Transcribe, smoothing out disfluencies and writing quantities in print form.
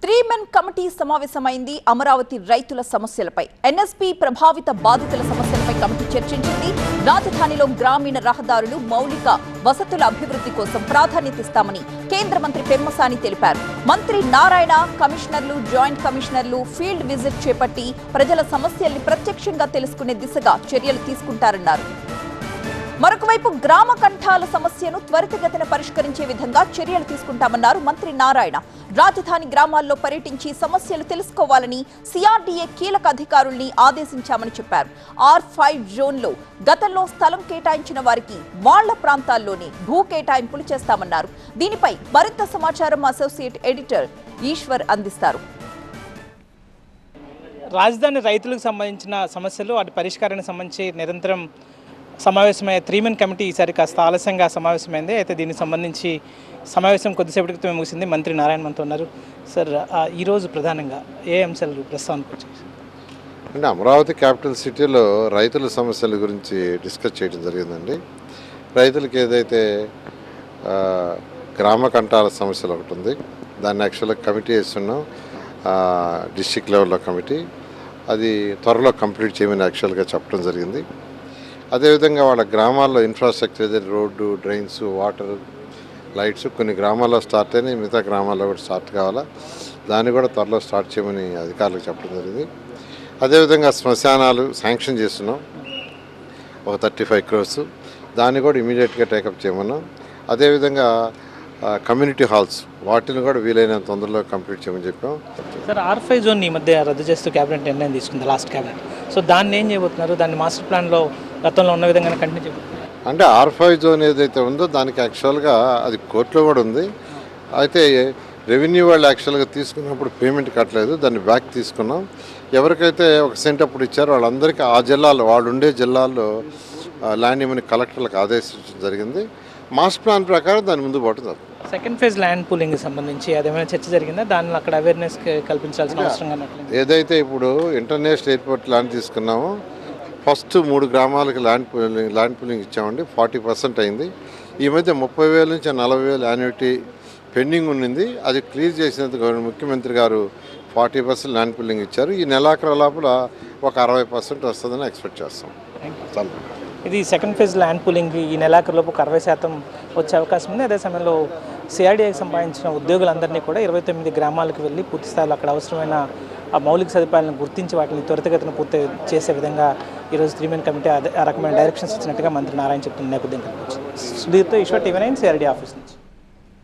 3 men committee సమావేశమైంది. Amaravati రైతుల సమస్యలపై, NSP ప్రభావిత బాధితుల సమస్యలపై కమిటీ చర్చించింది. రాజధానిలో గ్రామీణ రహదారులు, మౌలిక వసతుల అభివృద్ధి కోసం ప్రాధాన్యతిస్తామని కేంద్ర మంత్రి పెమ్మసాని తెలిపారు. మంత్రి నారాయణ కమిషనర్లు, జాయింట్ కమిషనర్లు ఫీల్డ్ విజిట్ చేపట్టి ప్రజల సమస్యల్ని ప్రత్యక్షంగా తెలుసుకునే దిశగా చర్యలు తీసుకుంటారన్నారు. మరొకవైపు గ్రామ కంఠాల సమస్యను త్వరితగతిన పరిష్కరించే విధంగా చర్యలు తీసుకుంటామన్నారు మంత్రి నారాయణ. రాజధాని గ్రామాల్లో పర్యటించి సమస్యలు తెలుసుకోవాలని సిఆర్డీఏ కీలక అధికారుల్ని ఆదేశించామని చెప్పారు. R5 జోన్లో గతంలో స్థలం కేటాయించిన వారికి వాళ్ల ప్రాంతాల్లోనే భూ కేటాయింపులు చేస్తామన్నారు. దీనిపై మరింత సమాచారం అసోసియేట్ ఎడిటర్ ఈశ్వర్ అందిస్తారు. రాజధాని రైతులకు సంబంధించిన సమస్యలు వాటి పరిష్కారానికి సంబంధించి నిరంతరం సమావేశమయ్యే 3 మెన్ కమిటీ ఈసారి కాస్త ఆలస్యంగా సమావేశమైంది. అయితే దీనికి సంబంధించి సమావేశం కొద్దిసేపటి క్రితం ముగిసింది. మంత్రి నారాయణ మనతో ఉన్నారు. సార్, ఈరోజు ప్రధానంగా ఏ అంశాలు ప్రస్తావనకు వచ్చాయి? అంటే అమరావతి క్యాపిటల్ సిటీలో రైతుల సమస్యల గురించి డిస్కస్ చేయడం జరిగిందండి. రైతులకు ఏదైతే గ్రామ కంఠాల సమస్యలు ఒకటి ఉంది, దాన్ని యాక్చువల్గా కమిటీ వేస్తున్నాం, డిస్ట్రిక్ట్ లెవెల్లో కమిటీ. అది త్వరలో కంప్లీట్ చేయమని యాక్చువల్గా చెప్పడం జరిగింది. అదేవిధంగా వాళ్ళ గ్రామాల్లో ఇన్ఫ్రాస్ట్రక్చర్ ఏదైతే రోడ్డు, డ్రైన్స్, వాటర్, లైట్స్ కొన్ని గ్రామాల్లో స్టార్ట్ అయినాయి, మిగతా గ్రామాల్లో కూడా స్టార్ట్ కావాలా, దాన్ని కూడా త్వరలో స్టార్ట్ చేయమని అధికారులకు చెప్పడం జరిగింది. అదేవిధంగా శ్మశానాలు శాంక్షన్ చేస్తున్నాం, ఒక 35 crores, దాన్ని కూడా ఇమీడియట్గా టేకప్ చేయమన్నాం. అదేవిధంగా కమ్యూనిటీ హాల్స్ వాటిని కూడా వీలైనంత తొందరలో కంప్లీట్ చేయమని చెప్పాం. సార్, R5 జోన్ ఈ మధ్య రద్దు చేస్తూ క్యాబినెట్ నిర్ణయం తీసుకుంది, లాస్ట్ క్యాబినెట్. సో దాన్ని ఏం చేయబోతున్నారు? దాన్ని మాస్టర్ ప్లాన్లో గతంలో ఉన్న విధంగానే కంటిన్యూ చేయబోతున్నారు? అంటే R5 జోన్ ఏదైతే ఉందో దానికి యాక్చువల్గా అది కోర్టులో కూడా ఉంది. అయితే రెవెన్యూ వాళ్ళు యాక్చువల్గా తీసుకున్నప్పుడు పేమెంట్ కట్టలేదు, దాన్ని బ్యాక్ తీసుకున్నాం. ఎవరికైతే 1 సెంట్ అప్పుడు ఇచ్చారో వాళ్ళందరికీ ఆ జిల్లాలో, వాళ్ళు ఉండే జిల్లాల్లో ల్యాండ్ ఇవ్వని కలెక్టర్లకు ఆదేశించడం జరిగింది. మాస్టర్ ప్లాన్ ప్రకారం దాని ముందు పడుతుంది. సెకండ్ ఫేజ్ ల్యాండ్ పూలింగ్ సంబంధించి అదేమైనా చర్చ జరిగిందా? దానిలో అక్కడ అవేర్నెస్ కల్పించాల్సిన అవసరం ఏదైతే ఇప్పుడు ఇంటర్నేషనల్ ఎయిర్పోర్ట్ ల్యాండ్ తీసుకున్నామో, ఫస్ట్ 3 గ్రామాలకు ల్యాండ్ పూలింగ్ ఇచ్చామండి. 40% అయింది. ఈ మధ్య 30,000 నుంచి 40,000 యాన్యుటీ పెండింగ్ ఉన్నింది. అది క్లియర్ చేసినందుకు ముఖ్యమంత్రి గారు 40% ల్యాండ్ పూలింగ్ ఇచ్చారు. ఈ నెలాఖరు లోపల ఒక 60% వస్తుందని ఎక్స్పెక్ట్ చేస్తాం. ఇది సెకండ్ ఫేజ్ ల్యాండ్ పూలింగ్ ఈ నెలాఖరులోపు 60% వచ్చే అవకాశం ఉంది. అదే సమయంలో సిఆర్డీఏకి సంబంధించిన ఉద్యోగులందరినీ కూడా 29 గ్రామాలకు వెళ్ళి పూర్తి స్థాయిలో అక్కడ అవసరమైన ఆ మౌలిక సదుపాయాలను గుర్తించి వాటిని త్వరితగతిన పూర్తి చేసే విధంగా ఈరోజు 3 మెన్ కమిటీ ఆ రకమైన డైరెక్షన్స్ ఇచ్చినట్టుగా మంత్రి నారాయణ చెప్తున్న నేపథ్యం కనిపించింది. సుధీర్తో ఈశ్వర్, TV9 సిఆర్డీ ఆఫీస్ నుంచి.